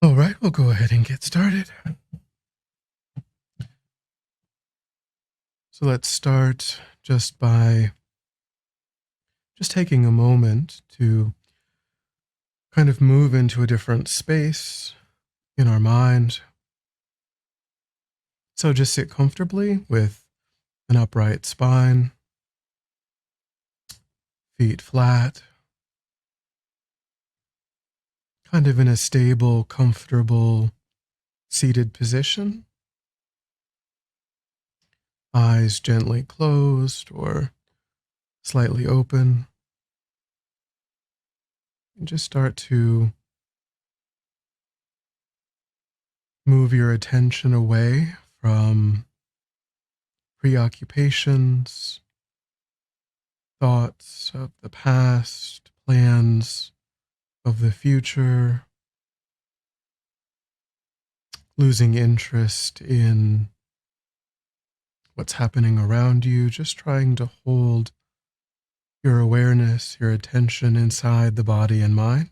All right, we'll go ahead and get started. So let's start just by taking a moment to kind of move into a different space in our mind. So just sit comfortably with an upright spine, feet flat, kind of in a stable, comfortable, seated position. Eyes gently closed or slightly open. And just start to move your attention away from preoccupations, thoughts of the past, plans of the future, losing interest in what's happening around you, just trying to hold your awareness, your attention inside the body and mind.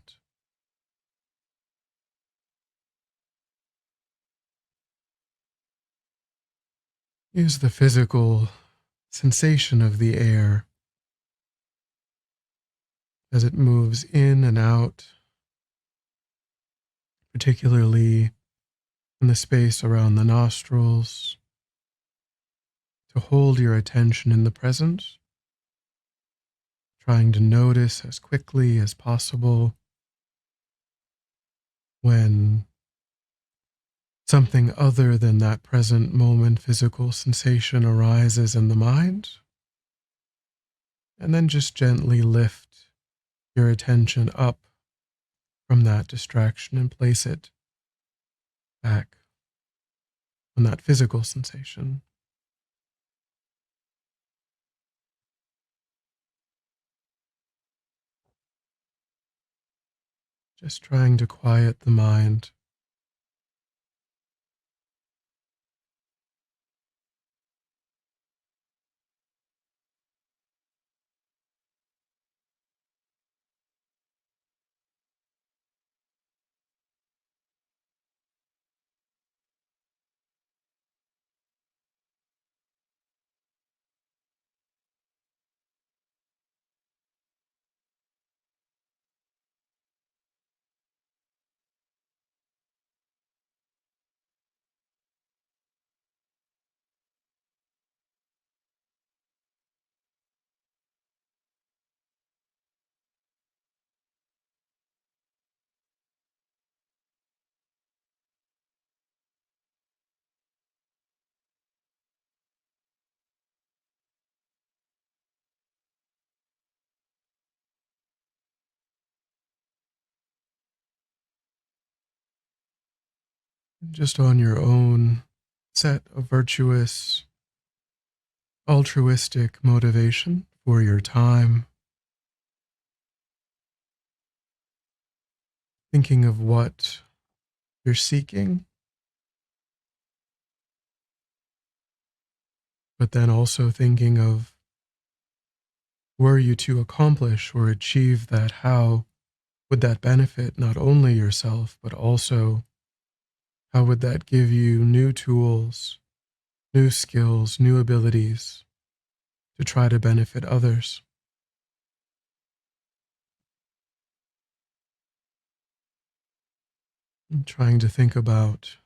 Use the physical sensation of the air as it moves in and out, particularly in the space around the nostrils, to hold your attention in the present, trying to notice as quickly as possible when something other than that present moment physical sensation arises in the mind, and then just gently lift your attention up from that distraction and place it back on that physical sensation. Just trying to quiet the mind. Just on your own, set a virtuous, altruistic motivation for your time, thinking of what you're seeking, but then also thinking of, were you to accomplish or achieve that, how would that benefit not only yourself, but also how would that give you new tools, new skills, new abilities to try to benefit others? And trying to think about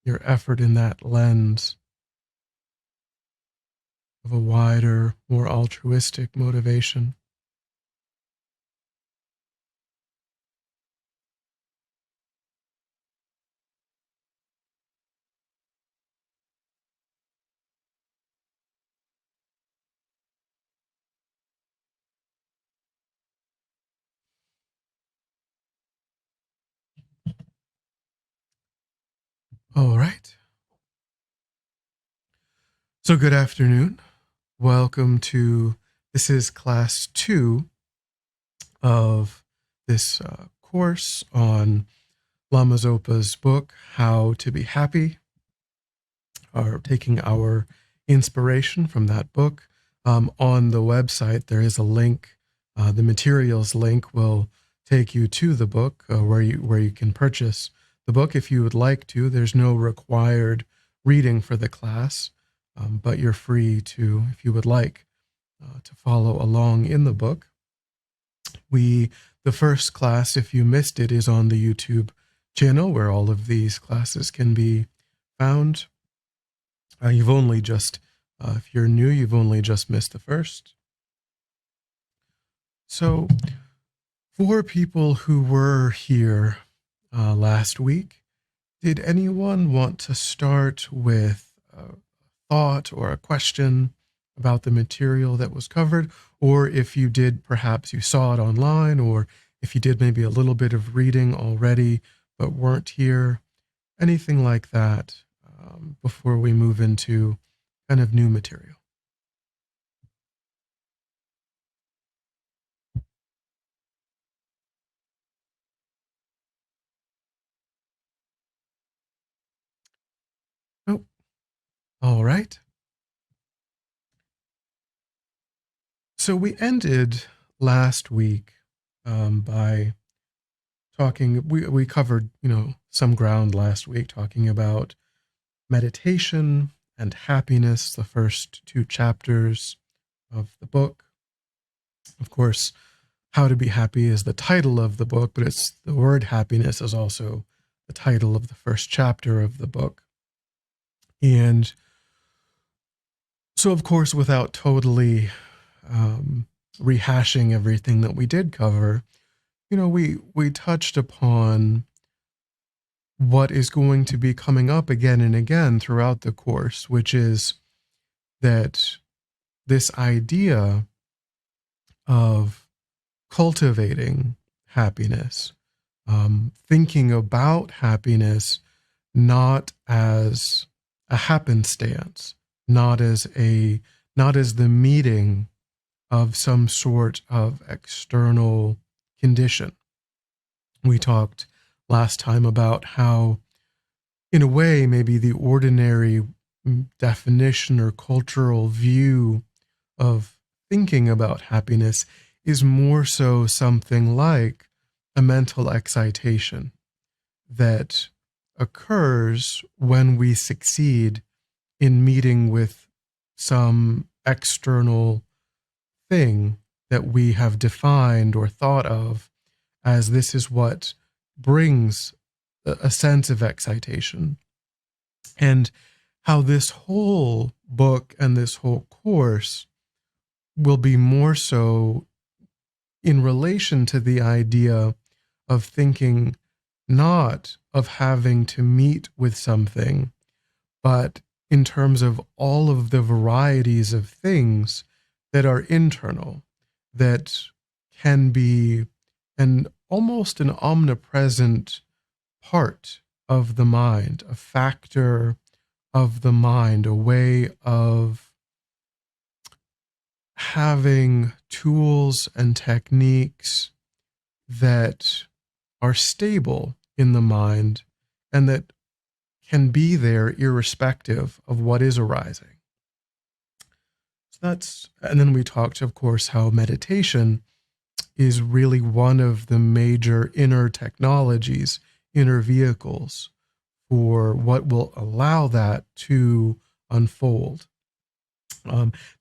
your effort in that lens of a wider, more altruistic motivation. All right. So, good afternoon. Welcome to, this is class 2 of this course on Lama Zopa's book, How to Be Happy, or taking our inspiration from that book. On the website, there is a link. The materials link will take you to the book where you can purchase the book if you would like to. There's no required reading for the class, but you're free to, if you would like, to follow along in the book. The first class, if you missed it, is on the YouTube channel where all of these classes can be found. You've only just, if you're new, you've only just missed the first. So for people who were here last week, did anyone want to start with a thought or a question about the material that was covered? Or if you did, perhaps you saw it online, or if you did maybe a little bit of reading already but weren't here, anything like that before we move into kind of new material. Nope. All right. So we ended last week by talking, we covered, some ground last week talking about meditation and happiness, the first two chapters of the book. Of course, How to Be Happy is the title of the book, but it's the word happiness is also the title of the first chapter of the book. And so, of course, without totally rehashing everything that we did cover, we touched upon what is going to be coming up again and again throughout the course, which is that this idea of cultivating happiness, thinking about happiness not as a happenstance, not as the meeting of some sort of external condition. We talked last time about how, in a way, maybe the ordinary definition or cultural view of thinking about happiness is more so something like a mental excitation that occurs when we succeed in meeting with some external thing that we have defined or thought of as this is what brings a sense of excitation. And how this whole book and this whole course will be more so in relation to the idea of thinking not of having to meet with something, but in terms of all of the varieties of things that are internal, that can be almost an omnipresent part of the mind, a factor of the mind, a way of having tools and techniques that are stable in the mind and that can be there irrespective of what is arising. And then we talked, of course, how meditation is really one of the major inner technologies, inner vehicles for what will allow that to unfold.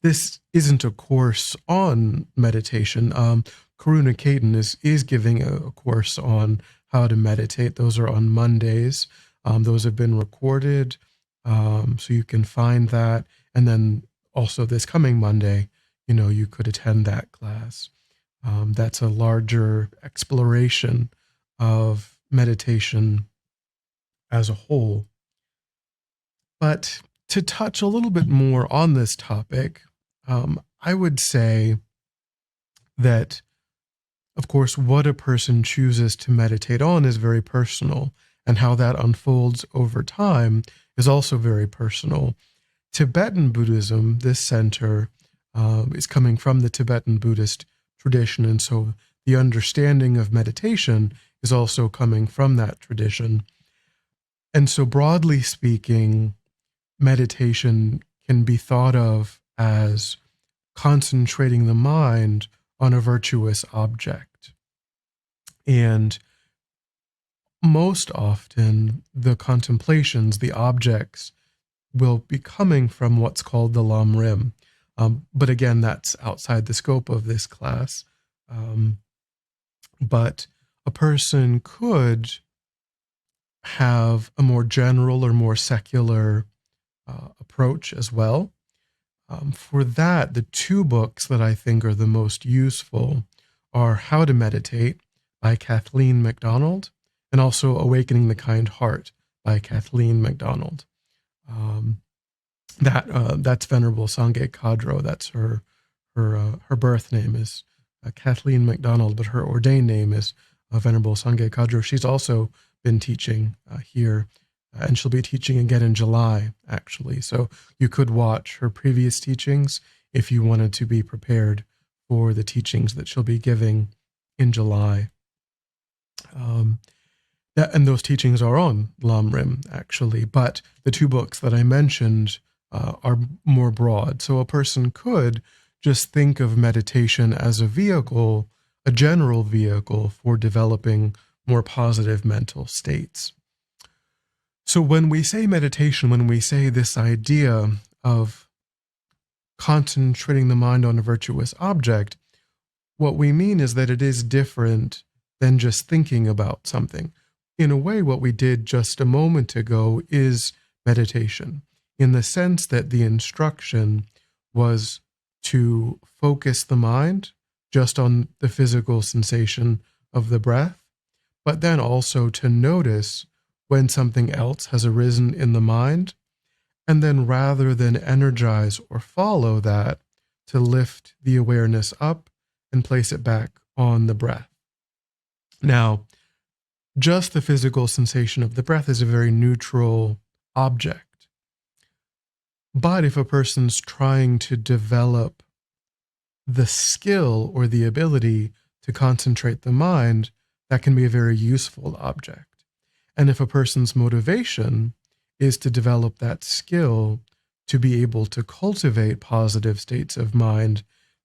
This isn't a course on meditation. Karuna Caden is giving a course on how to meditate. Those are on Mondays. Those have been recorded, so you can find that. And then also this coming Monday, you could attend that class. That's a larger exploration of meditation as a whole. But to touch a little bit more on this topic, I would say that, of course, what a person chooses to meditate on is very personal, and how that unfolds over time is also very personal. Tibetan Buddhism, this center, is coming from the Tibetan Buddhist tradition, and so the understanding of meditation is also coming from that tradition. And so, broadly speaking, meditation can be thought of as concentrating the mind on a virtuous object. And most often the contemplations, the objects, will be coming from what's called the Lam Rim. But again, that's outside the scope of this class. But a person could have a more general or more secular approach as well. For that, the two books that I think are the most useful are How to Meditate by Kathleen MacDonald and also Awakening the Kind Heart by Kathleen MacDonald. That's Venerable Sangye Kadro. That's her birth name is Kathleen MacDonald, but her ordained name is Venerable Sangye Kadro. She's also been teaching here, and she'll be teaching again in July, actually. So you could watch her previous teachings if you wanted to be prepared for the teachings that she'll be giving in July. And those teachings are on Lam Rim, actually, but the two books that I mentioned are more broad. So a person could just think of meditation as a vehicle, a general vehicle for developing more positive mental states. So when we say meditation, when we say this idea of concentrating the mind on a virtuous object, what we mean is that it is different than just thinking about something. In a way, what we did just a moment ago is meditation, in the sense that the instruction was to focus the mind just on the physical sensation of the breath, but then also to notice when something else has arisen in the mind, and then rather than energize or follow that, to lift the awareness up and place it back on the breath. Now, just the physical sensation of the breath is a very neutral object. But if a person's trying to develop the skill or the ability to concentrate the mind, that can be a very useful object. And if a person's motivation is to develop that skill to be able to cultivate positive states of mind,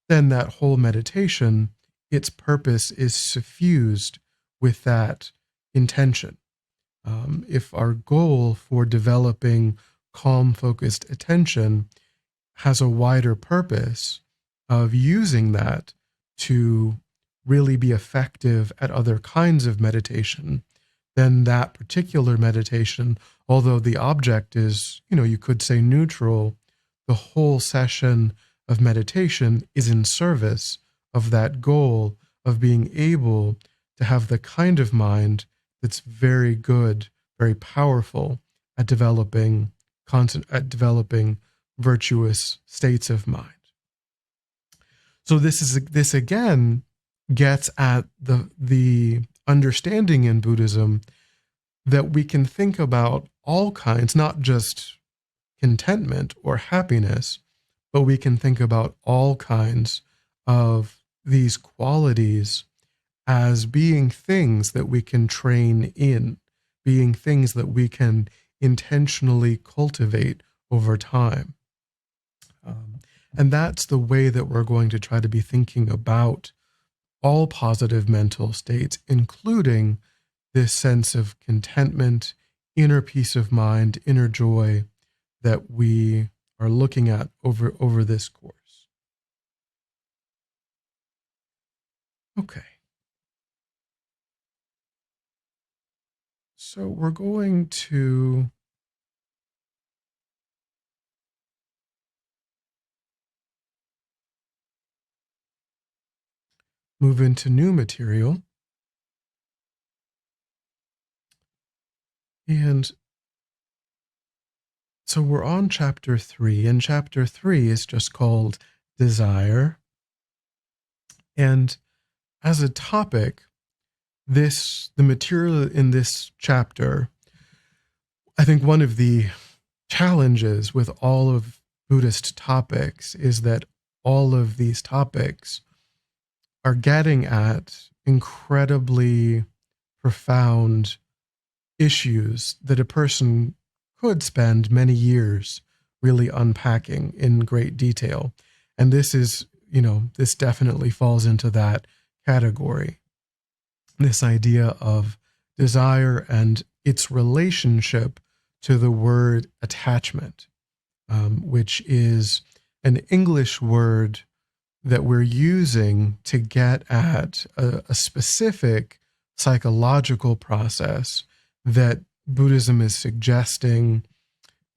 then that whole meditation, its purpose is suffused with that intention. If our goal for developing calm, focused attention has a wider purpose of using that to really be effective at other kinds of meditation, then that particular meditation, although the object is, you could say neutral, the whole session of meditation is in service of that goal of being able to have the kind of mind that's very good, very powerful at developing virtuous states of mind. So this again gets at the understanding in Buddhism that we can think about all kinds, not just contentment or happiness, but we can think about all kinds of these qualities as being things that we can train in, being things that we can intentionally cultivate over time. And that's the way that we're going to try to be thinking about all positive mental states, including this sense of contentment, inner peace of mind, inner joy that we are looking at over this course. Okay. So we're going to move into new material. And so we're on chapter 3, and chapter 3 is just called Desire. And as a topic, the material in this chapter, I think one of the challenges with all of Buddhist topics is that all of these topics are getting at incredibly profound issues that a person could spend many years really unpacking in great detail. And this is, this definitely falls into that category. This idea of desire and its relationship to the word attachment, which is an English word that we're using to get at a specific psychological process that Buddhism is suggesting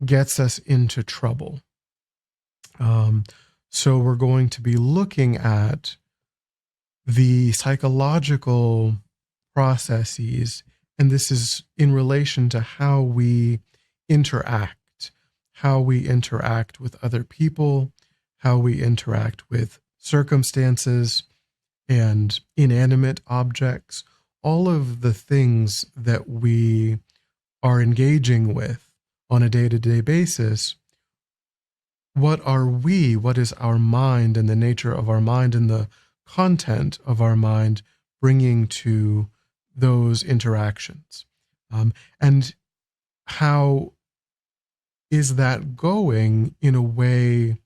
gets us into trouble. So we're going to be looking at the psychological processes, and this is in relation to how we interact with other people, how we interact with circumstances and inanimate objects, all of the things that we are engaging with on a day-to-day basis. What are we? What is our mind and the nature of our mind and the content of our mind bringing to those interactions? And how is that going in a way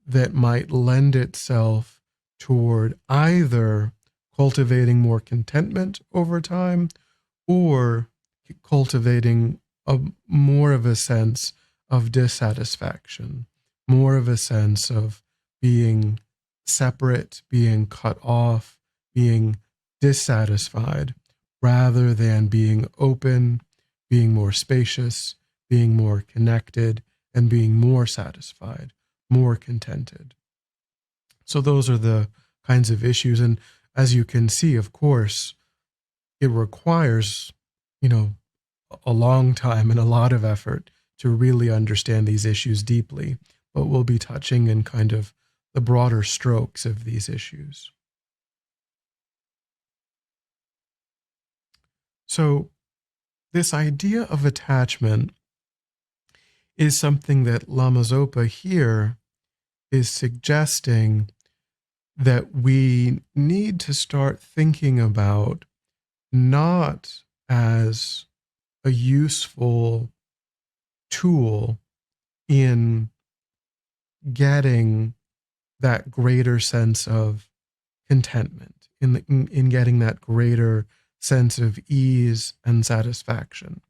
that might lend itself toward either cultivating more contentment over time or cultivating more of a sense of dissatisfaction, more of a sense of being separate, being cut off, being dissatisfied, rather than being open, being more spacious, being more connected, and being more satisfied, more contented. So those are the kinds of issues. And as you can see, of course, it requires, a long time and a lot of effort to really understand these issues deeply. But we'll be touching in kind of the broader strokes of these issues. So this idea of attachment is something that Lama Zopa here is suggesting that we need to start thinking about not as a useful tool in getting that greater sense of contentment, in getting that greater sense of ease and satisfaction.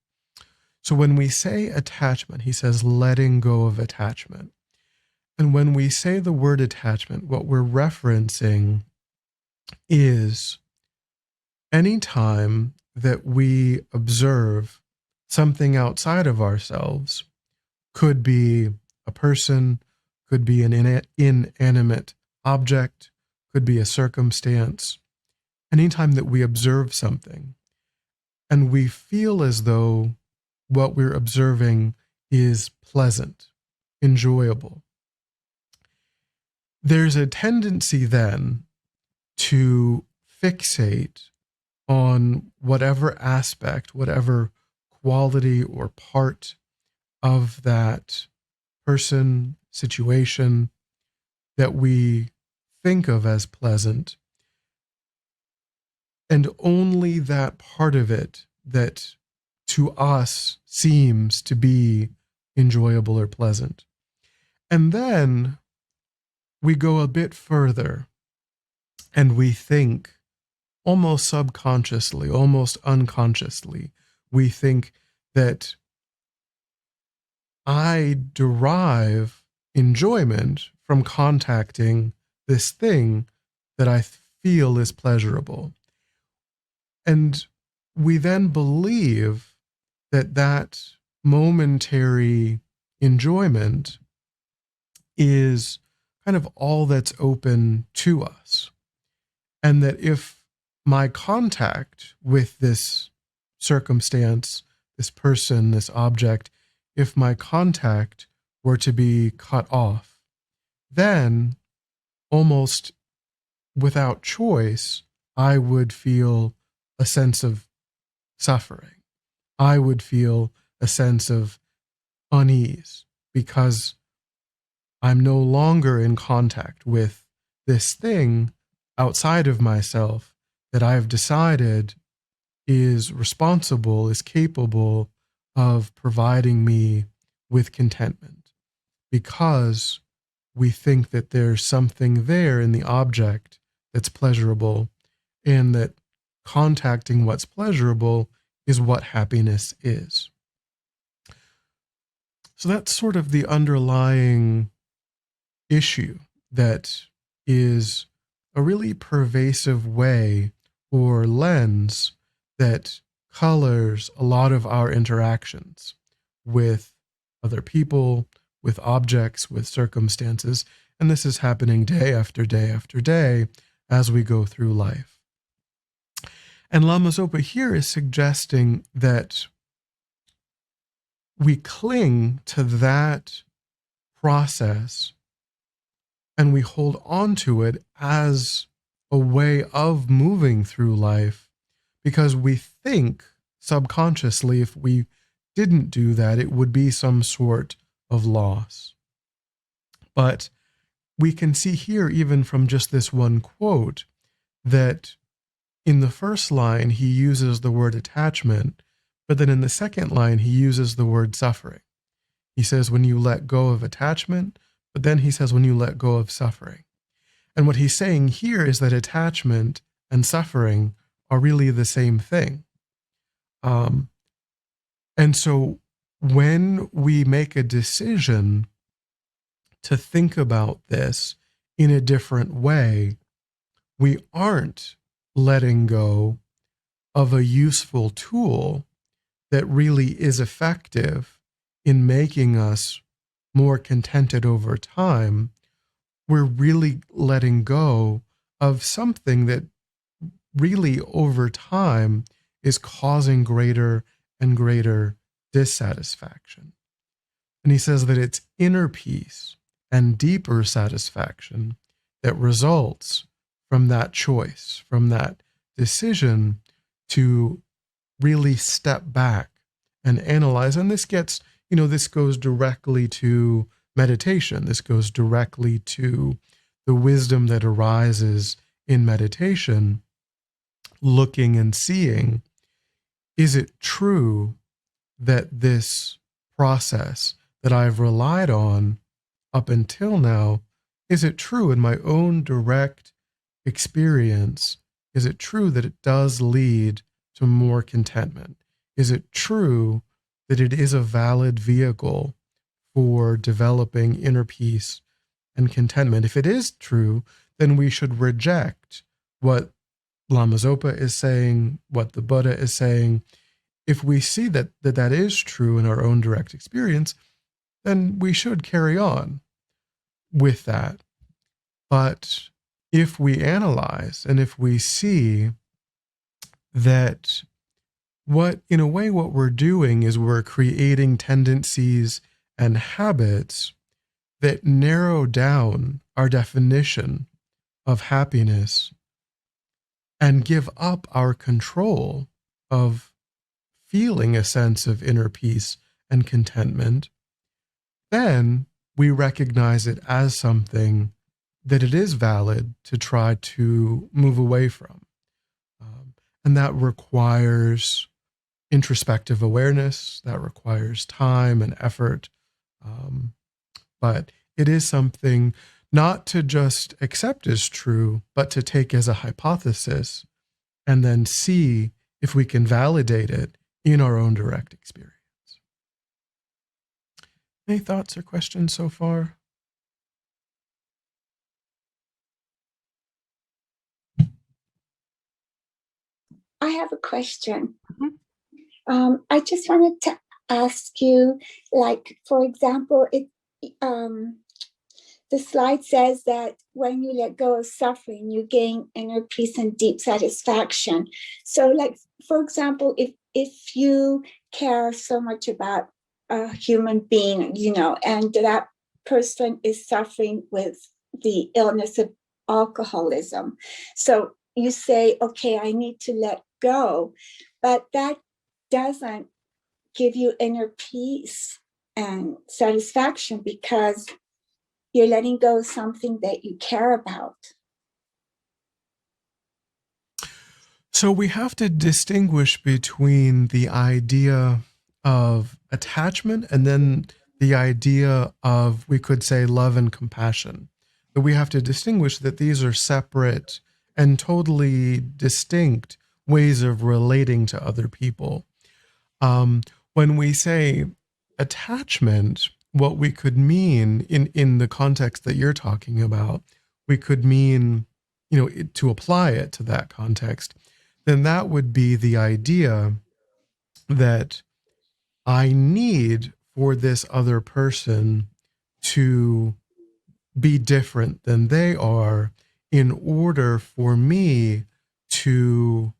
So when we say attachment, he says letting go of attachment. And when we say the word attachment, what we're referencing is any time that we observe something outside of ourselves, could be a person, could be an inanimate object, could be a circumstance. Anytime that we observe something and we feel as though what we're observing is pleasant, enjoyable, there's a tendency then to fixate on whatever aspect, whatever quality or part of that person, situation that we think of as pleasant, and only that part of it that to us seems to be enjoyable or pleasant. And then we go a bit further and we think almost subconsciously, almost unconsciously, we think that I derive enjoyment from contacting this thing that I feel is pleasurable. And we then believe that that momentary enjoyment is kind of all that's open to us. And that if my contact with this circumstance, this person, this object, if my contact were to be cut off, then almost without choice, I would feel a sense of suffering. I would feel a sense of unease because I'm no longer in contact with this thing outside of myself that I've decided is responsible, is capable of providing me with contentment, because we think that there's something there in the object that's pleasurable, and that contacting what's pleasurable is what happiness is. So that's sort of the underlying issue that is a really pervasive way or lens that colors a lot of our interactions with other people, with objects, with circumstances. And this is happening day after day after day as we go through life. And Lama Zopa here is suggesting that we cling to that process and we hold on to it as a way of moving through life because we think subconsciously if we didn't do that, it would be some sort of loss. But we can see here, even from just this one quote, that in the first line, he uses the word attachment, but then in the second line, he uses the word suffering. He says, when you let go of attachment, but then he says, when you let go of suffering. And what he's saying here is that attachment and suffering are really the same thing. And so when we make a decision to think about this in a different way, we aren't letting go of a useful tool that really is effective in making us more contented over time. We're really letting go of something that really over time is causing greater and greater dissatisfaction. And he says that it's inner peace and deeper satisfaction that results from that choice, from that decision to really step back and analyze. And this gets, this goes directly to meditation. This goes directly to the wisdom that arises in meditation, looking and seeing, is it true that this process that I've relied on up until now, is it true in my own direct experience? Is it true that it does lead to more contentment? Is it true that it is a valid vehicle for developing inner peace and contentment? If it is true, then we should reject what Lama Zopa is saying, what the Buddha is saying. If we see that is true in our own direct experience, then we should carry on with that. But if we analyze and if we see that what we're doing is we're creating tendencies and habits that narrow down our definition of happiness and give up our control of feeling a sense of inner peace and contentment, then we recognize it as something that it is valid to try to move away from. And that requires introspective awareness, that requires time and effort. But it is something not to just accept as true, but to take as a hypothesis and then see if we can validate it in our own direct experience. Any thoughts or questions so far? I have a question. I just wanted to ask you, like, for example, the slide says that when you let go of suffering, you gain inner peace and deep satisfaction. So, like, for example, if you care so much about a human being, and that person is suffering with the illness of alcoholism, so you say, okay, I need to let go, but that doesn't give you inner peace and satisfaction because you're letting go of something that you care about. So we have to distinguish between the idea of attachment and then the idea of, we could say, love and compassion. That we have to distinguish that these are separate and totally distinct ways of relating to other people. When we say attachment, what we could mean in the context that you're talking about, we could mean, to apply it to that context, then that would be the idea that I need for this other person to be different than they are in order for me to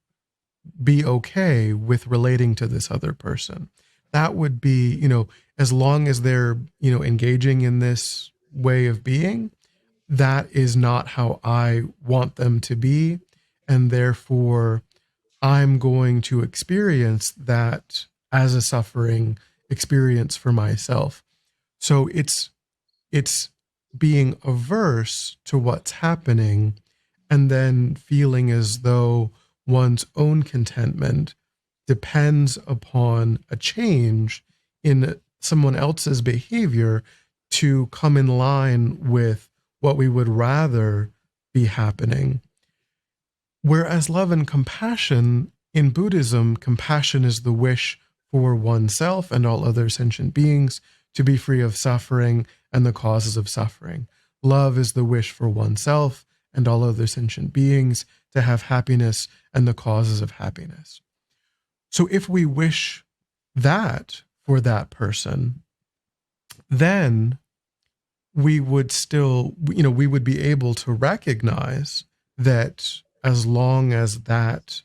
be okay with relating to this other person. That would be, as long as they're, engaging in this way of being, that is not how I want them to be. And therefore, I'm going to experience that as a suffering experience for myself. So it's being averse to what's happening and then feeling as though one's own contentment depends upon a change in someone else's behavior to come in line with what we would rather be happening. Whereas love and compassion, in Buddhism, compassion is the wish for oneself and all other sentient beings to be free of suffering and the causes of suffering. Love is the wish for oneself and all other sentient beings to have happiness and the causes of happiness. So if we wish that for that person, then we would still, we would be able to recognize that as long as that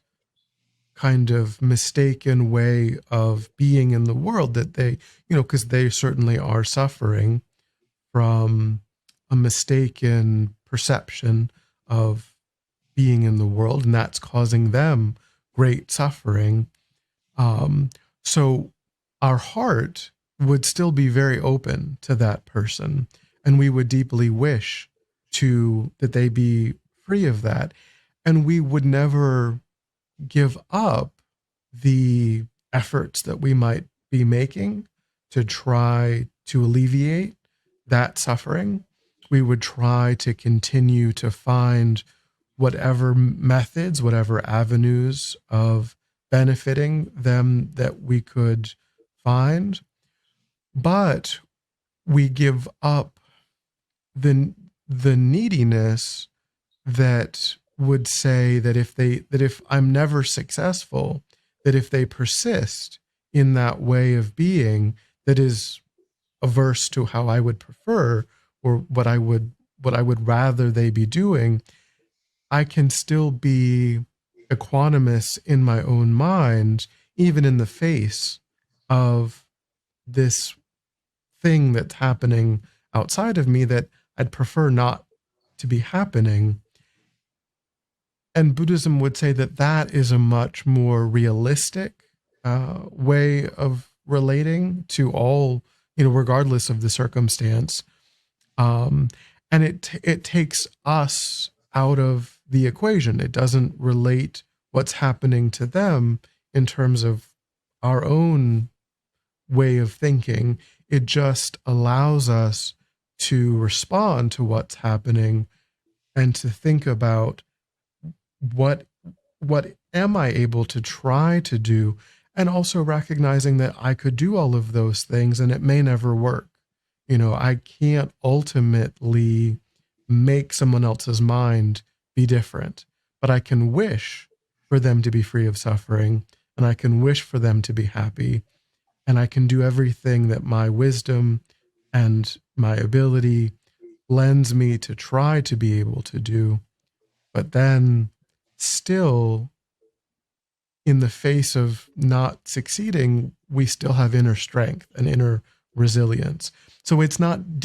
kind of mistaken way of being in the world that they, because they certainly are suffering from a mistaken perception of being in the world, and that's causing them great suffering. So our heart would still be very open to that person, and we would deeply wish to that they be free of that, and we would never give up the efforts that we might be making to try to alleviate that suffering. We would try to continue to find whatever methods, whatever avenues of benefiting them that we could find. But we give up the neediness that would say that if I'm never successful, that if they persist in that way of being that is averse to how I would prefer or what I would rather they be doing, I can still be equanimous in my own mind, even in the face of this thing that's happening outside of me that I'd prefer not to be happening. And Buddhism would say that that is a much more realistic way of relating to all, regardless of the circumstance. Um, and it takes us out of the equation. It doesn't relate what's happening to them in terms of our own way of thinking. It just allows us to respond to what's happening and to think about what what am I able to try to do, and also recognizing that I could do all of those things and it may never work. I can't ultimately make someone else's mind be different, but I can wish for them to be free of suffering, and I can wish for them to be happy, and I can do everything that my wisdom and my ability lends me to try to be able to do. But then still, in the face of not succeeding, we still have inner strength and inner resilience. So it's not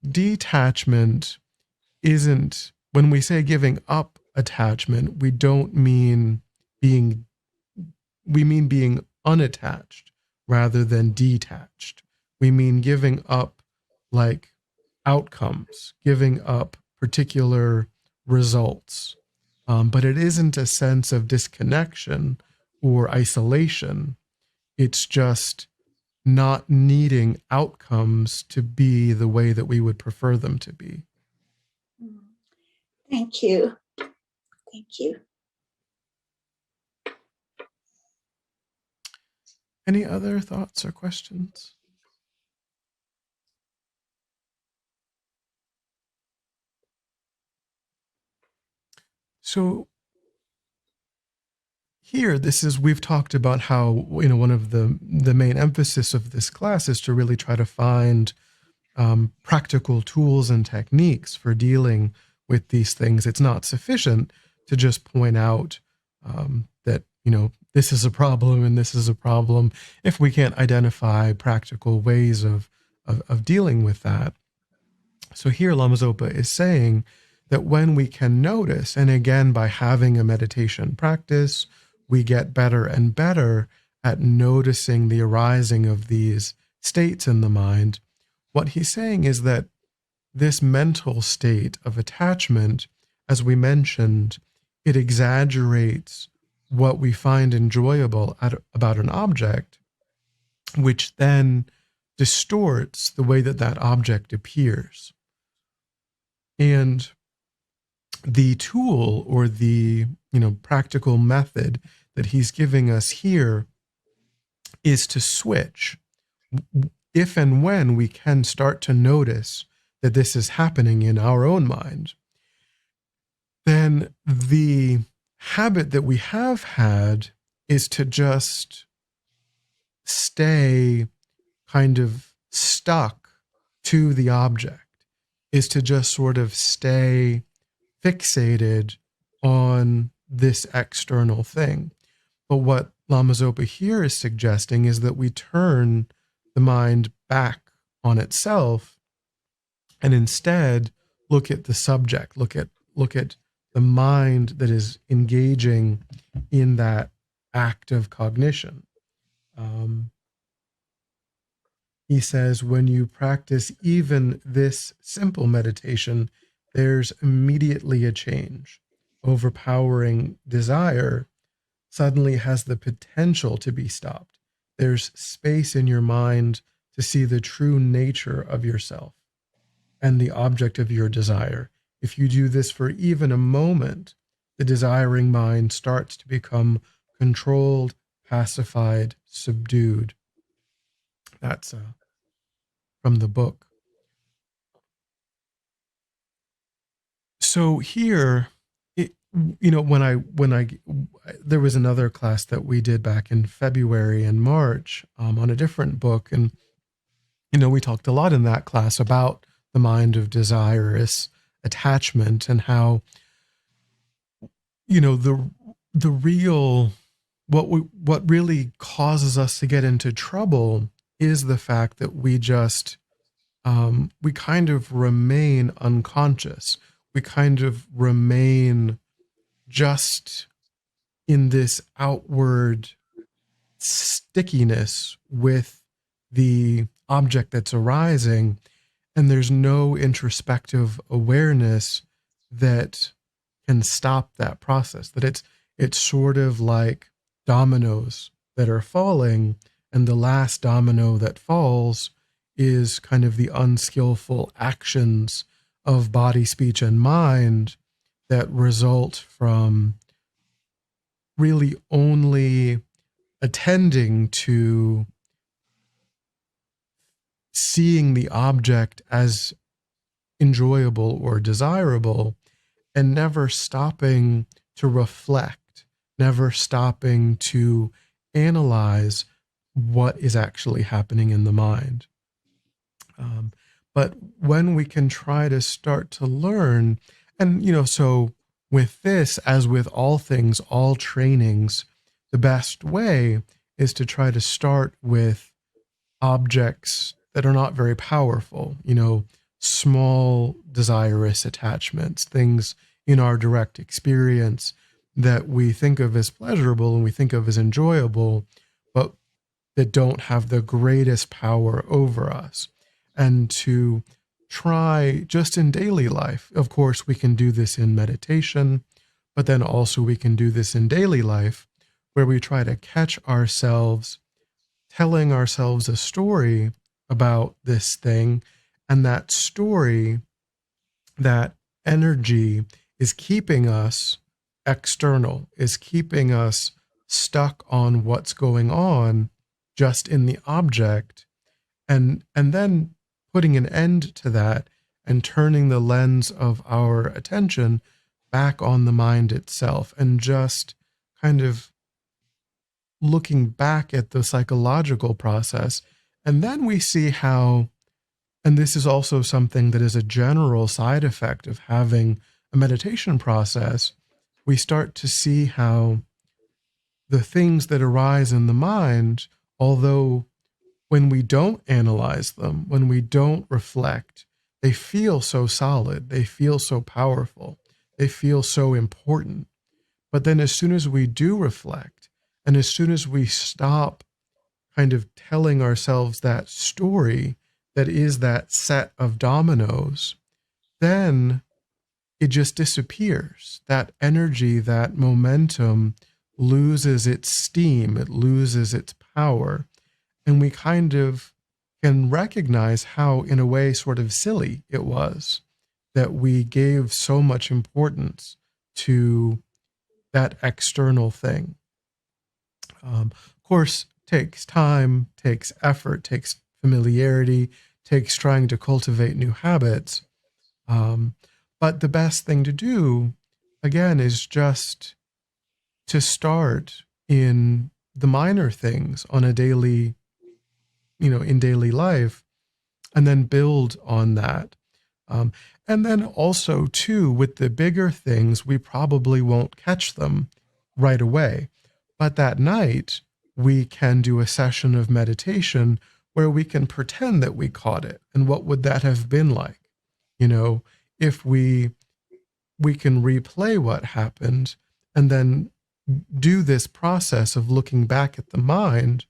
detachment isn't, when we say giving up attachment, we don't mean being, we mean being unattached rather than detached. We mean giving up like outcomes, giving up particular results. But it isn't a sense of disconnection or isolation. It's just not needing outcomes to be the way that we would prefer them to be. Thank you. Thank you. Any other thoughts or questions? So here, we've talked about how, one of the main emphasis of this class is to really try to find practical tools and techniques for dealing with these things. It's not sufficient to just point out that, this is a problem and this is a problem if we can't identify practical ways of dealing with that. So here Lama Zopa is saying that when we can notice, and again, by having a meditation practice, we get better and better at noticing the arising of these states in the mind. What he's saying is that this mental state of attachment, as we mentioned, it exaggerates what we find enjoyable about an object, which then distorts the way that that object appears. And the tool or the practical method that he's giving us here is to switch. If and when we can start to notice that this is happening in our own mind, then the habit that we have had is to just stay kind of stuck to the object, is to just sort of stay fixated on this external thing. But what Lama Zopa here is suggesting is that we turn the mind back on itself and instead look at the subject, look at the mind that is engaging in that act of cognition. He says, when you practice even this simple meditation, there's immediately a change. Overpowering desire suddenly has the potential to be stopped. There's space in your mind to see the true nature of yourself and the object of your desire. If you do this for even a moment, the desiring mind starts to become controlled, pacified, subdued. That's from the book. So here, there was another class that we did back in February and March on a different book, and we talked a lot in that class about the mind of desirous attachment and how the real what really causes us to get into trouble is the fact that we kind of remain unconscious. We kind of remain just in this outward stickiness with the object that's arising, and there's no introspective awareness that can stop that process. That it's sort of like dominoes that are falling, and the last domino that falls is kind of the unskillful actions of body, speech, and mind that result from really only attending to seeing the object as enjoyable or desirable and never stopping to reflect, never stopping to analyze what is actually happening in the mind. But when we can try to start to learn, and so with this, as with all things, all trainings, the best way is to try to start with objects that are not very powerful, small desirous attachments, things in our direct experience that we think of as pleasurable and we think of as enjoyable, but that don't have the greatest power over us. And to try just in daily life. Of course, we can do this in meditation, but then also we can do this in daily life where we try to catch ourselves telling ourselves a story about this thing, and that story, that energy is keeping us external, is keeping us stuck on what's going on, just in the object, and then putting an end to that and turning the lens of our attention back on the mind itself, and just kind of looking back at the psychological process. And then we see how, and this is also something that is a general side effect of having a meditation process, we start to see how the things that arise in the mind, although when we don't analyze them, when we don't reflect, they feel so solid, they feel so powerful, they feel so important. But then as soon as we do reflect, and as soon as we stop kind of telling ourselves that story that is that set of dominoes, then it just disappears. That energy, that momentum loses its steam, it loses its power. And we kind of can recognize how, in a way, sort of silly it was that we gave so much importance to that external thing. Of course, takes time, takes effort, takes familiarity, takes trying to cultivate new habits. But the best thing to do, again, is just to start in the minor things on a daily, in daily life, and then build on that. And then also, too, with the bigger things, we probably won't catch them right away. But that night, we can do a session of meditation where we can pretend that we caught it. And what would that have been like? If we can replay what happened and then do this process of looking back at the mind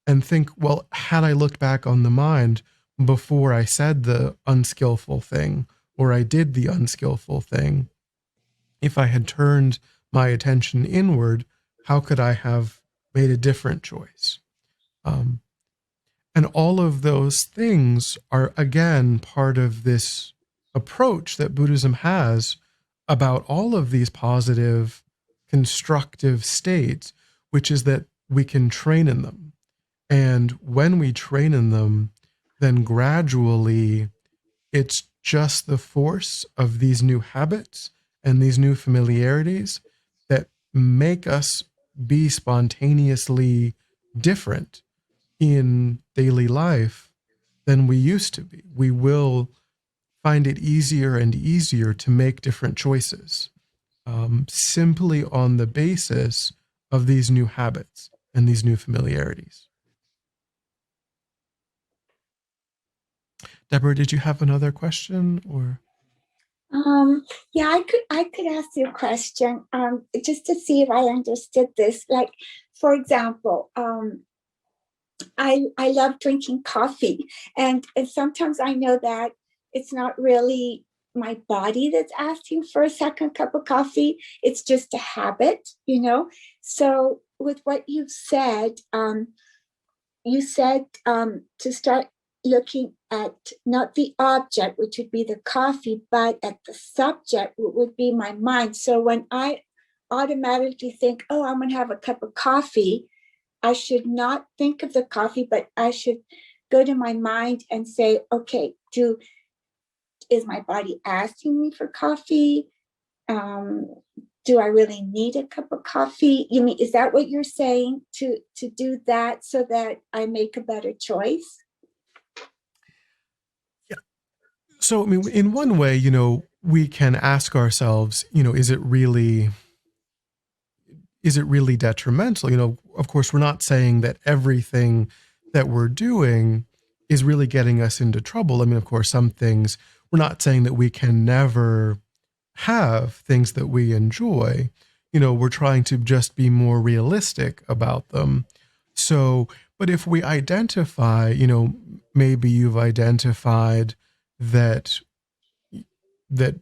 and think, well, had I looked back on the mind before I said the unskillful thing, or I did the unskillful thing, if I had turned my attention inward, how could I have made a different choice? And all of those things are, again, part of this approach that Buddhism has about all of these positive, constructive states, which is that we can train in them. And when we train in them, then gradually it's just the force of these new habits and these new familiarities that make us be spontaneously different in daily life than we used to be. We will find it easier and easier to make different choices, simply on the basis of these new habits and these new familiarities. Deborah, did you have another question, or? Yeah, I could ask you a question, just to see if I understood this. Like, for example, I love drinking coffee, and sometimes I know that it's not really my body that's asking for a second cup of coffee. It's just a habit. So with what you said to start looking at not the object, which would be the coffee, but at the subject, which would be my mind. So when I automatically think, oh, I'm going to have a cup of coffee, I should not think of the coffee, but I should go to my mind and say, okay, is my body asking me for coffee? Do I really need a cup of coffee? Is that what you're saying, to do that so that I make a better choice? Yeah. So, in one way, we can ask ourselves, is it really detrimental? Of course, we're not saying that everything that we're doing is really getting us into trouble. Of course, some things, we're not saying that we can never have things that we enjoy. We're trying to just be more realistic about them. So, but if we identify, maybe you've identified that that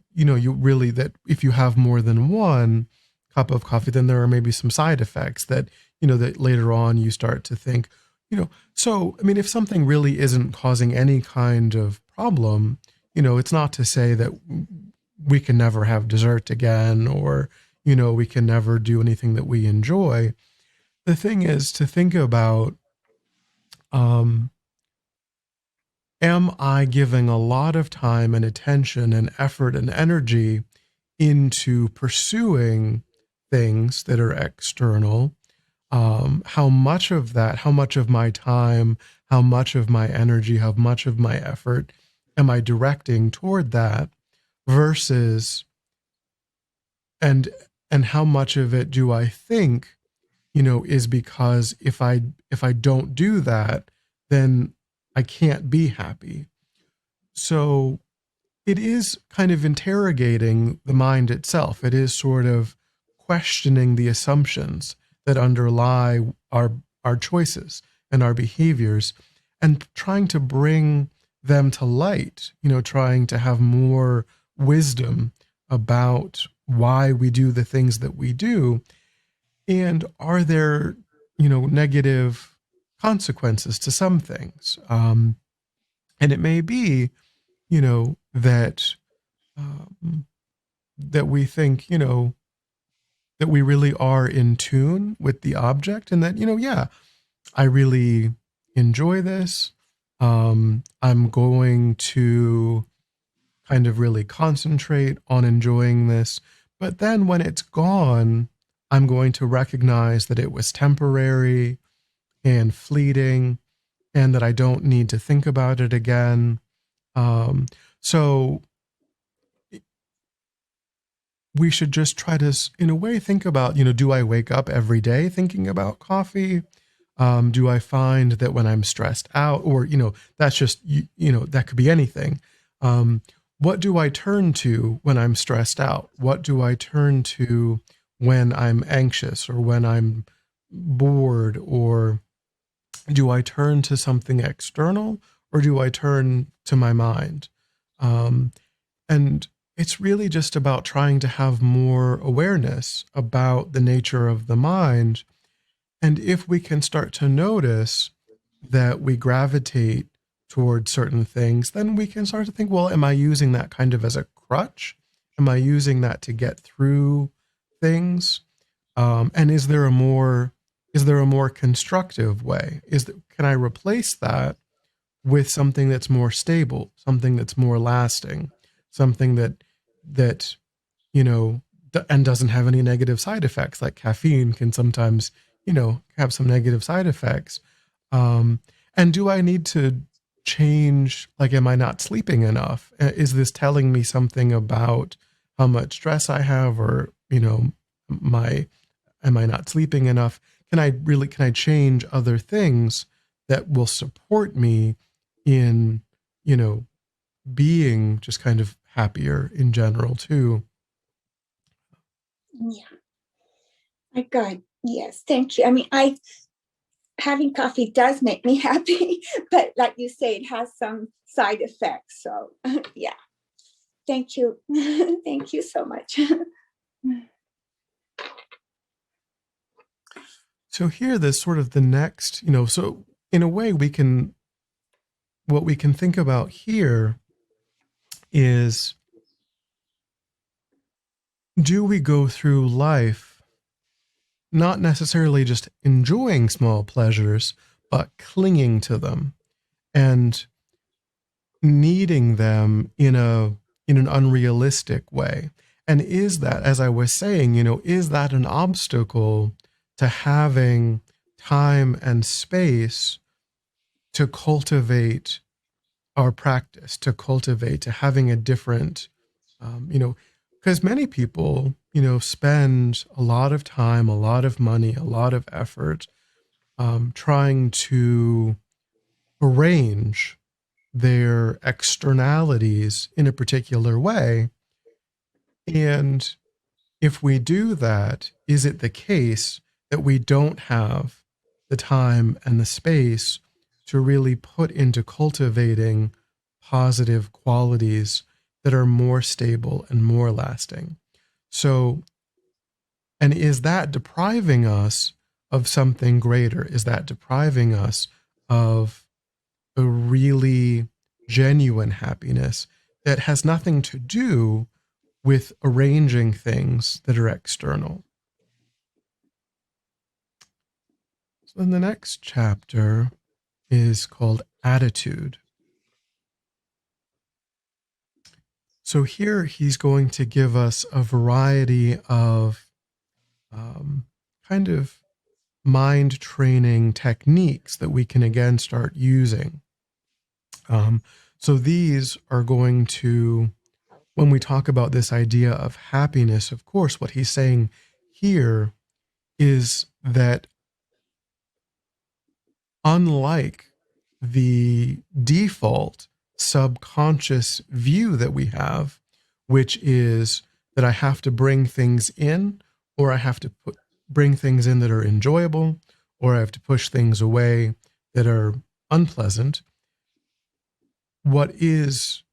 if you have more than one cup of coffee, then there are maybe some side effects that that later on you start to think, so if something really isn't causing any kind of problem, it's not to say that we can never have dessert again, or we can never do anything that we enjoy. The thing is to think about Um, am I giving a lot of time and attention and effort and energy into pursuing things that are external? How much of that, how much of my time, how much of my energy, how much of my effort am I directing toward that versus and and how much of it do I think, is because if I don't do that, then I can't be happy. So it is kind of interrogating the mind itself. It is sort of questioning the assumptions that underlie our choices and our behaviors and trying to bring them to light, trying to have more wisdom about why we do the things that we do. And are there, negative consequences to some things? And it may be, that that we think, that we really are in tune with the object and that, yeah, I really enjoy this. I'm going to kind of really concentrate on enjoying this. But then when it's gone, I'm going to recognize that it was temporary and fleeting and that I don't need to think about it again. So we should just try to, in a way, think about, do I wake up every day thinking about coffee? Do I find that when I'm stressed out, or, that's just, that could be anything. What do I turn to when I'm stressed out? What do I turn to when I'm anxious or when I'm bored? Or do I turn to something external or do I turn to my mind? And it's really just about trying to have more awareness about the nature of the mind. And if we can start to notice that we gravitate towards certain things, then we can start to think, well, am I using that kind of as a crutch? Am I using that to get through things? And is there a more constructive way? Can I replace that with something that's more stable, something that's more lasting, something that and doesn't have any negative side effects? Like caffeine can sometimes have some negative side effects. And do I need to change? Like, am I not sleeping enough? Is this telling me something about how much stress I have, or my am I not sleeping enough? Can I change other things that will support me in, being just kind of happier in general too? Yeah, my God. Yes, thank you. I mean, I having coffee does make me happy, but like you say, it has some side effects. So yeah, thank you. Thank you so much. So here, there's sort of the next, so in a way, what we can think about here is, do we go through life not necessarily just enjoying small pleasures, but clinging to them and needing them in an unrealistic way? And is that, as I was saying, is that an obstacle to having time and space to cultivate our practice, to having a different, because many people, spend a lot of time, a lot of money, a lot of effort, trying to arrange their externalities in a particular way. And if we do that, is it the case that we don't have the time and the space to really put into cultivating positive qualities that are more stable and more lasting? So, and is that depriving us of something greater? Is that depriving us of a really genuine happiness that has nothing to do with arranging things that are external? So in the next chapter, is called attitude. So here he's going to give us a variety of kind of mind training techniques that we can again start using. So these are going to, when we talk about this idea of happiness, of course, what he's saying here is that unlike the default subconscious view that we have, which is that I have to bring things in, or I have to bring things in that are enjoyable, or I have to push things away that are unpleasant. What is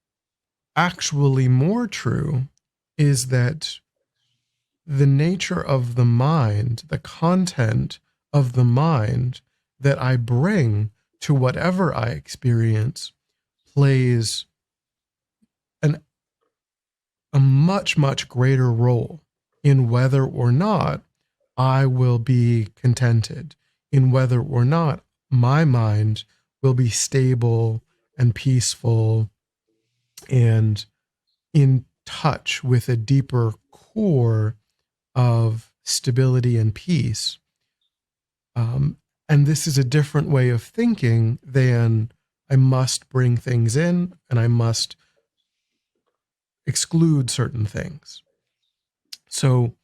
actually more true is that the nature of the mind, the content of the mind that I bring to whatever I experience plays a much, much greater role in whether or not I will be contented, in whether or not my mind will be stable and peaceful and in touch with a deeper core of stability and peace. And this is a different way of thinking than I must bring things in and I must exclude certain things. So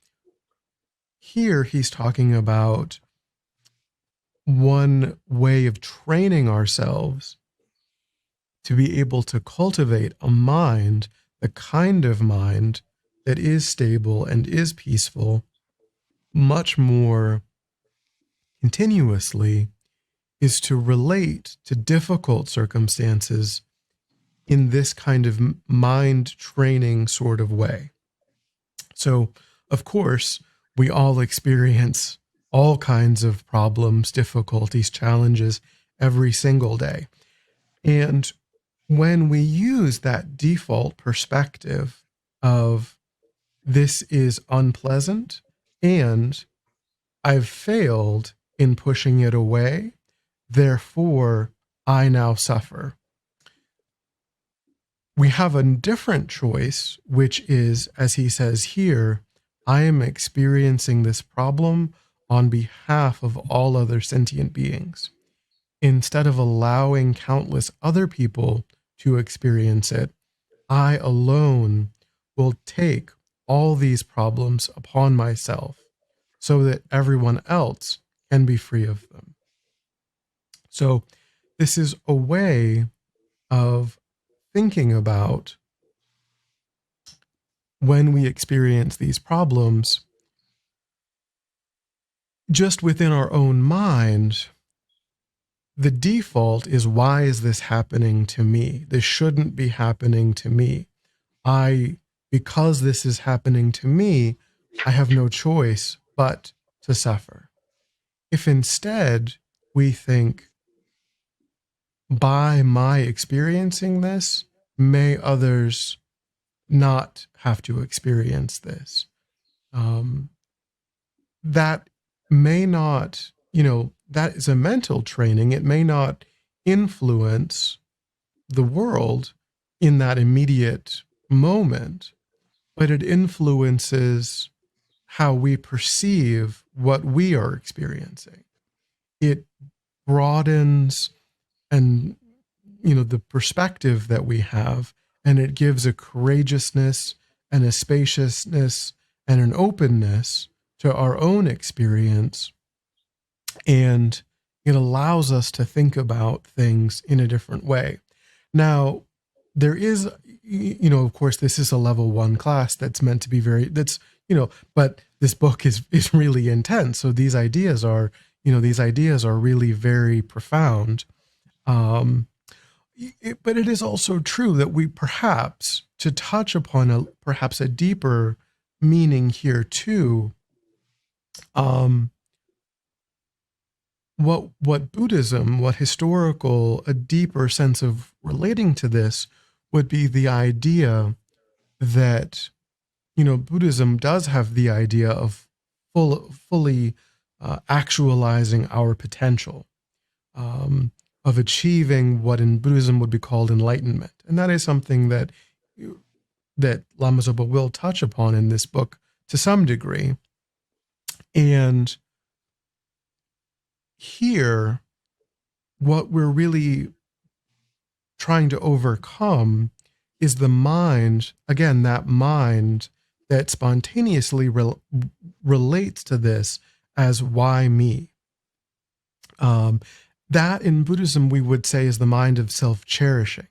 here he's talking about one way of training ourselves to be able to cultivate a mind, the kind of mind that is stable and is peaceful, much more continuously, is to relate to difficult circumstances in this kind of mind training sort of way. So, of course, we all experience all kinds of problems, difficulties, challenges every single day. And when we use that default perspective of this is unpleasant and I've failed in pushing it away, therefore I now suffer. We have a different choice, which is, as he says here, I am experiencing this problem on behalf of all other sentient beings. Instead of allowing countless other people to experience it, I alone will take all these problems upon myself so that everyone else can be free of them. So this is a way of thinking about when we experience these problems just within our own mind. The default is, why is this happening to me? This shouldn't be happening to me. Because this is happening to me, I have no choice but to suffer. If instead we think, by my experiencing this, may others not have to experience this. That may not, that is a mental training. It may not influence the world in that immediate moment, but it influences how we perceive what we are experiencing. It broadens and the perspective that we have, and it gives a courageousness and a spaciousness and an openness to our own experience, and it allows us to think about things in a different way. Now, there is, of course, this is a level 1 class that's meant to be but this book is really intense. So these ideas are really very profound. But it is also true that we perhaps, to touch upon perhaps a deeper meaning here too, what Buddhism, what historical, a deeper sense of relating to this would be the idea that, Buddhism does have the idea of fully actualizing our potential. of achieving what in Buddhism would be called enlightenment. And that is something that Lama Zopa will touch upon in this book to some degree. And here, what we're really trying to overcome is the mind, again, that mind that spontaneously relates to this as why me. That in Buddhism we would say is the mind of self-cherishing,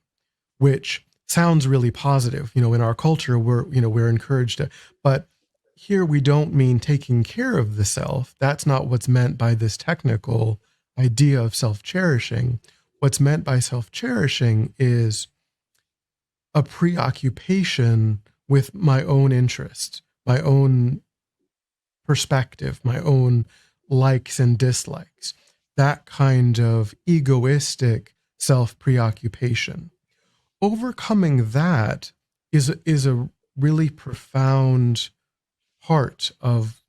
which sounds really positive. In our culture we're encouraged to, but here we don't mean taking care of the self. That's not what's meant by this technical idea of self-cherishing. What's meant by self-cherishing is a preoccupation with my own interest, my own perspective, my own likes and dislikes, that kind of egoistic self-preoccupation. Overcoming that is a really profound part of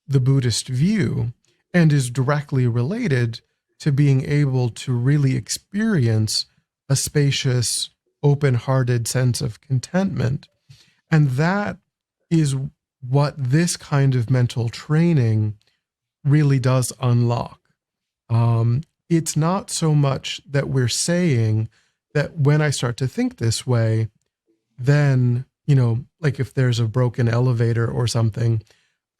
the Buddhist view and is directly related to being able to really experience a spacious, open-hearted sense of contentment. And that is what this kind of mental training really does unlock. It's not so much that we're saying that when I start to think this way, then, like if there's a broken elevator or something,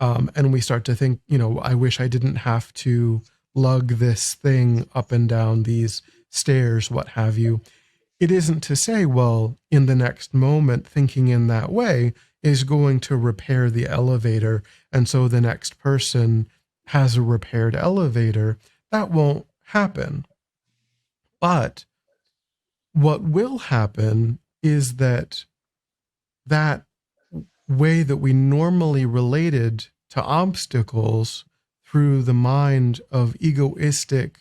and we start to think, I wish I didn't have to lug this thing up and down these stairs, what have you. It isn't to say, well, in the next moment, thinking in that way is going to repair the elevator, and so the next person has a repaired elevator. That won't happen. But what will happen is that way that we normally related to obstacles through the mind of egoistic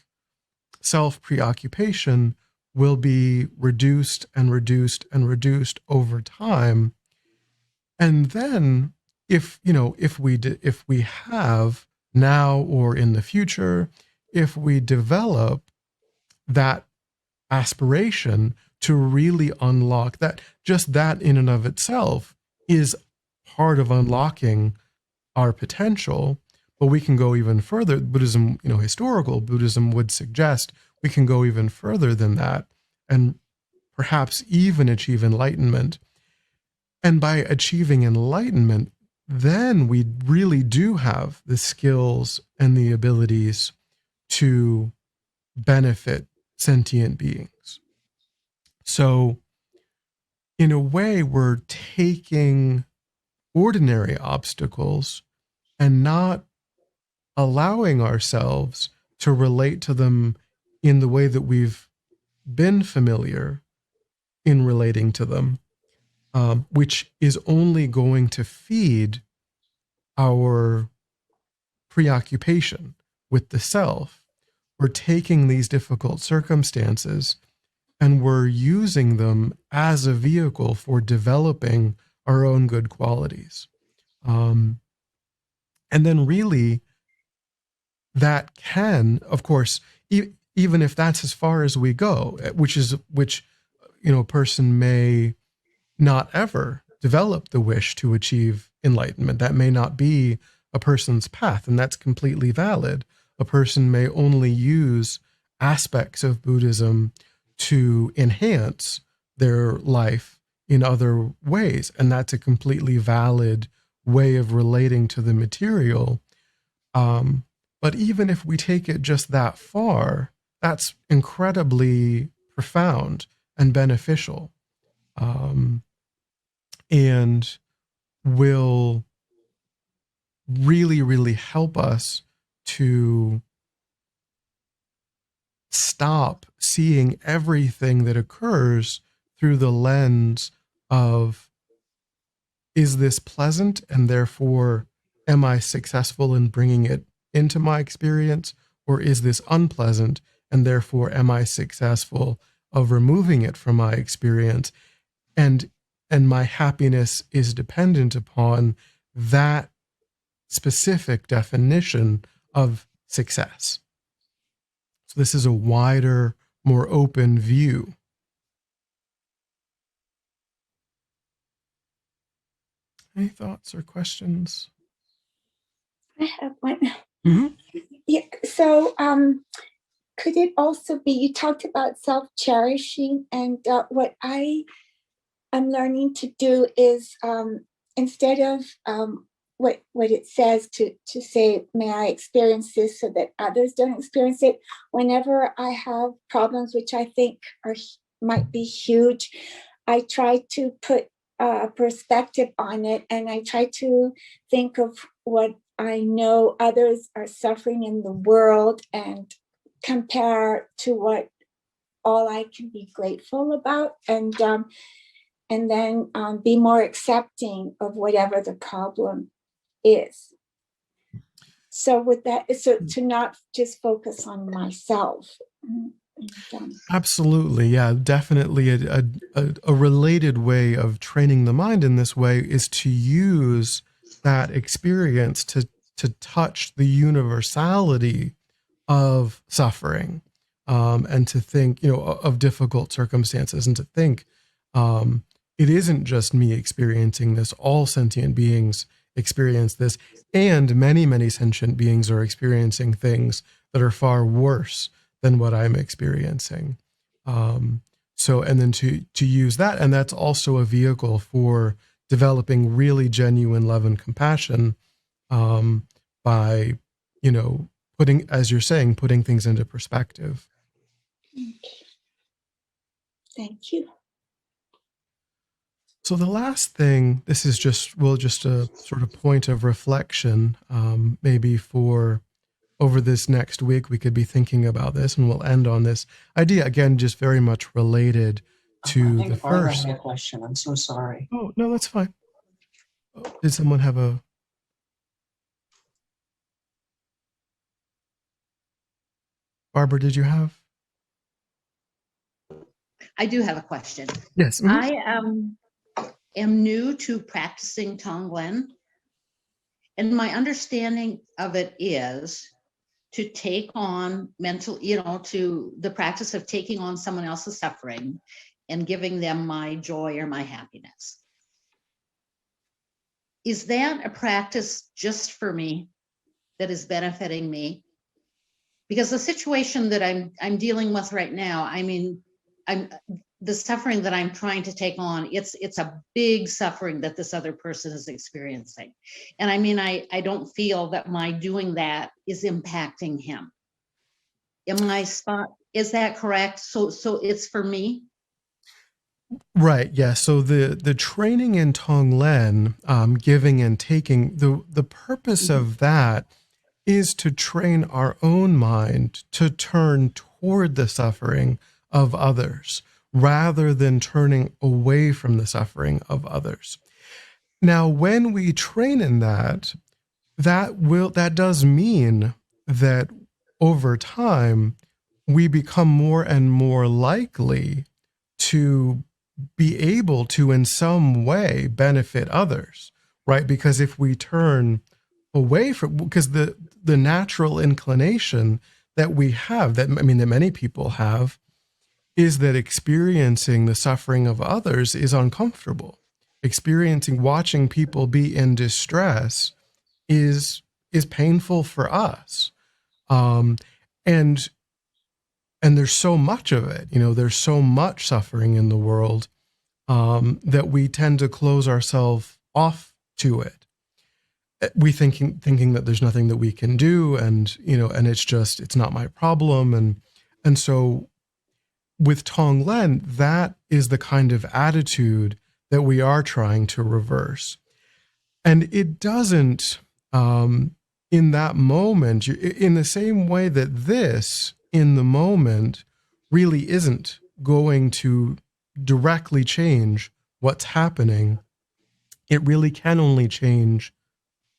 self-preoccupation will be reduced and reduced and reduced over time. And then if we have now or in the future, if we develop that aspiration to really unlock that, just that in and of itself is part of unlocking our potential. But we can go even further. Buddhism, historical Buddhism would suggest we can go even further than that and perhaps even achieve enlightenment. And by achieving enlightenment, then we really do have the skills and the abilities to benefit sentient beings. So, in a way, we're taking ordinary obstacles and not allowing ourselves to relate to them in the way that we've been familiar in relating to them, which is only going to feed our preoccupation with the self. We're taking these difficult circumstances and we're using them as a vehicle for developing our own good qualities. And then really, that can, of course, even if that's as far as we go, which a person may not ever develop the wish to achieve enlightenment. That may not be a person's path, and that's completely valid. A person may only use aspects of Buddhism to enhance their life in other ways, and that's a completely valid way of relating to the material. But even if we take it just that far, that's incredibly profound and beneficial, and will really, really help us to stop seeing everything that occurs through the lens of, is this pleasant, and therefore am I successful in bringing it into my experience, or is this unpleasant, and therefore am I successful of removing it from my experience, and my happiness is dependent upon that specific definition of success. So this is a wider more open view. Any thoughts or questions? I have one. Mm-hmm. Yeah. So, could it also be, you talked about self-cherishing, and what I am learning to do is, instead of what it says to say, may I experience this so that others don't experience it, whenever I have problems which I think might be huge, I try to put a perspective on it, and I try to think of what I know others are suffering in the world and compare to what all I can be grateful about, and then be more accepting of whatever the problem is. So with that, so to not just focus on myself. Absolutely. Yeah, definitely. A related way of training the mind in this way is to use that experience to touch the universality of suffering, and to think, of difficult circumstances, and to think, it isn't just me experiencing this. All sentient beings experience this, and many, many sentient beings are experiencing things that are far worse than what I'm experiencing. So, and then to use that, and that's also a vehicle for developing really genuine love and compassion, by, putting, as you're saying, putting things into perspective. Thank you. So the last thing, this is just a sort of point of reflection, maybe for over this next week, we could be thinking about this, and we'll end on this idea again, just very much related to the first. I have a question. I'm so sorry. Oh, no, that's fine. Oh, did someone have a? Barbara, did you have? I do have a question. Yes. Mm-hmm. I am new to practicing Tonglen, and my understanding of it is to take on to the practice of taking on someone else's suffering and giving them my joy or my happiness. Is that a practice just for me that is benefiting me? Because the situation that I'm dealing with right now, the suffering that I'm trying to take on, it's a big suffering that this other person is experiencing. And I don't feel that my doing that is impacting him. Is that correct? So it's for me? Right. Yeah. So the training in Tonglen, giving and taking, the purpose of that is to train our own mind to turn toward the suffering of others, rather than turning away from the suffering of others. Now, when we train in that does mean that over time we become more and more likely to be able to in some way benefit others, right? Because if we turn away from, because the natural inclination that we have, that many people have, is that experiencing the suffering of others is uncomfortable. Watching people be in distress is painful for us, and there's so much of it. There's so much suffering in the world, that we tend to close ourselves off to it. We thinking that there's nothing that we can do, and it's not my problem, and so with Tonglen, that is the kind of attitude that we are trying to reverse. And it doesn't, in that moment, in the same way that this, in the moment, really isn't going to directly change what's happening. It really can only change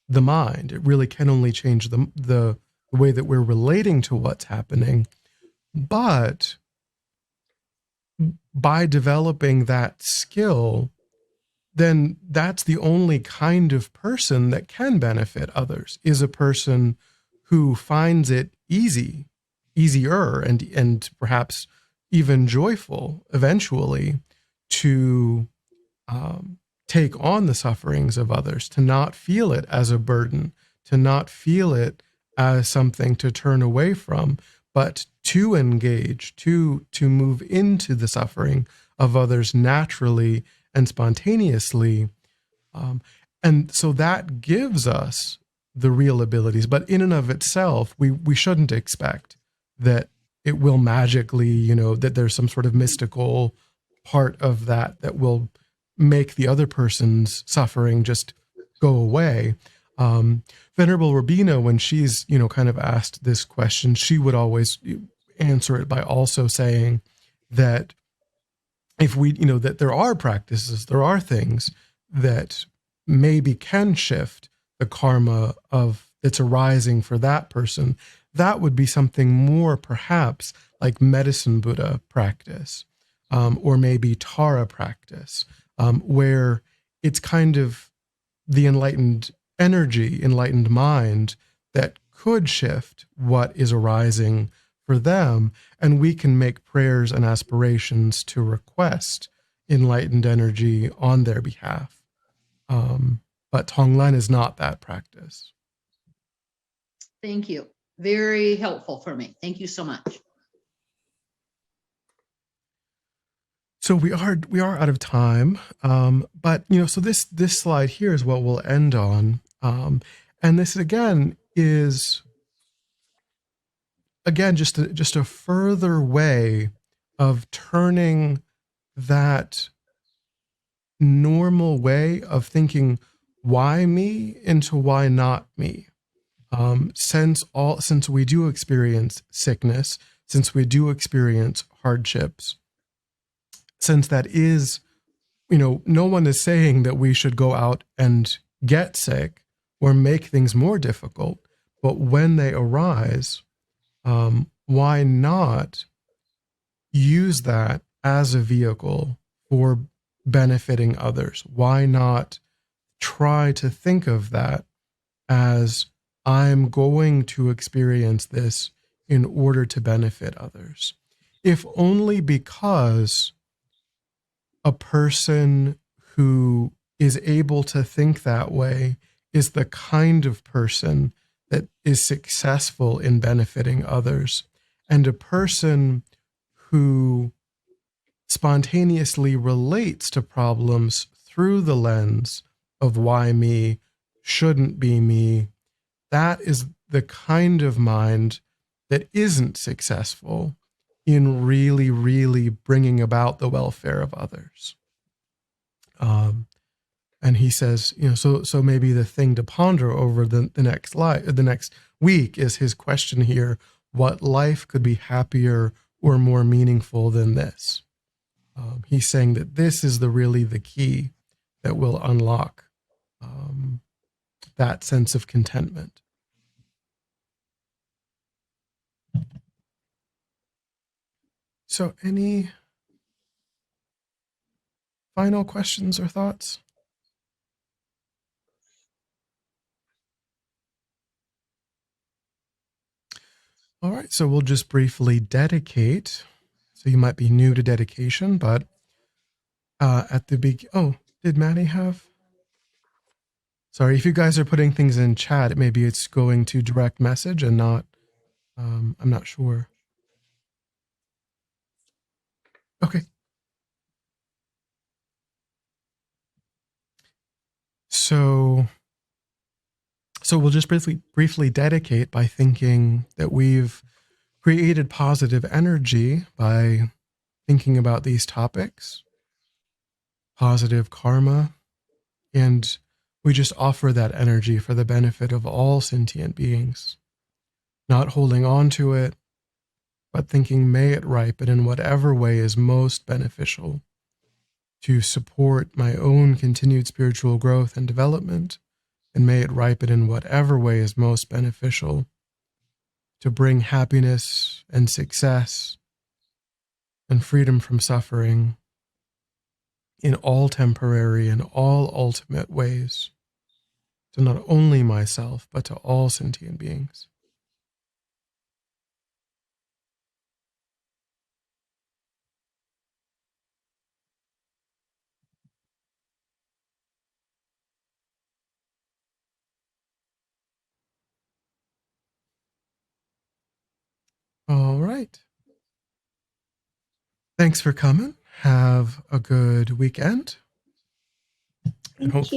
the mind. It really can only change the way that we're relating to what's happening. But by developing that skill, then that's the only kind of person that can benefit others, is a person who finds it easier and perhaps even joyful eventually to take on the sufferings of others, to not feel it as a burden, to not feel it as something to turn away from, but to engage, to move into the suffering of others naturally and spontaneously. And so that gives us the real abilities. But in and of itself, we shouldn't expect that it will magically, that there's some sort of mystical part of that will make the other person's suffering just go away. Venerable Rabina, when she's, kind of asked this question, she would always answer it by also saying that if we, that there are practices, there are things that maybe can shift the karma of that's arising for that person, that would be something more perhaps like medicine Buddha practice, or maybe Tara practice, where it's kind of the enlightened energy, enlightened mind that could shift what is arising for them, and we can make prayers and aspirations to request enlightened energy on their behalf. But Tonglen is not that practice. Thank you. Very helpful for me. Thank you so much. So we are out of time, but so this slide here is what we'll end on, and this again is just a further way of turning that normal way of thinking why me into why not me. Since we do experience sickness, since we do experience hardships, since that is, no one is saying that we should go out and get sick or make things more difficult, but when they arise, why not use that as a vehicle for benefiting others? Why not try to think of that as I'm going to experience this in order to benefit others? If only because a person who is able to think that way is the kind of person that is successful in benefiting others, and a person who spontaneously relates to problems through the lens of why me shouldn't be me, that is the kind of mind that isn't successful in really, really bringing about the welfare of others. And he says, so maybe the thing to ponder over the next week is his question here: what life could be happier or more meaningful than this? He's saying that this is really the key that will unlock that sense of contentment. So any final questions or thoughts? All right, so we'll just briefly dedicate. So you might be new to dedication, but at the did Maddie have? Sorry, if you guys are putting things in chat, maybe it's going to direct message and not, I'm not sure. Okay. So we'll just briefly dedicate by thinking that we've created positive energy by thinking about these topics, positive karma, and we just offer that energy for the benefit of all sentient beings, not holding on to it, but thinking, may it ripen in whatever way is most beneficial to support my own continued spiritual growth and development, and may it ripen in whatever way is most beneficial to bring happiness and success and freedom from suffering in all temporary and all ultimate ways to not only myself, but to all sentient beings. All right. Thanks for coming. Have a good weekend. And Thank hopefully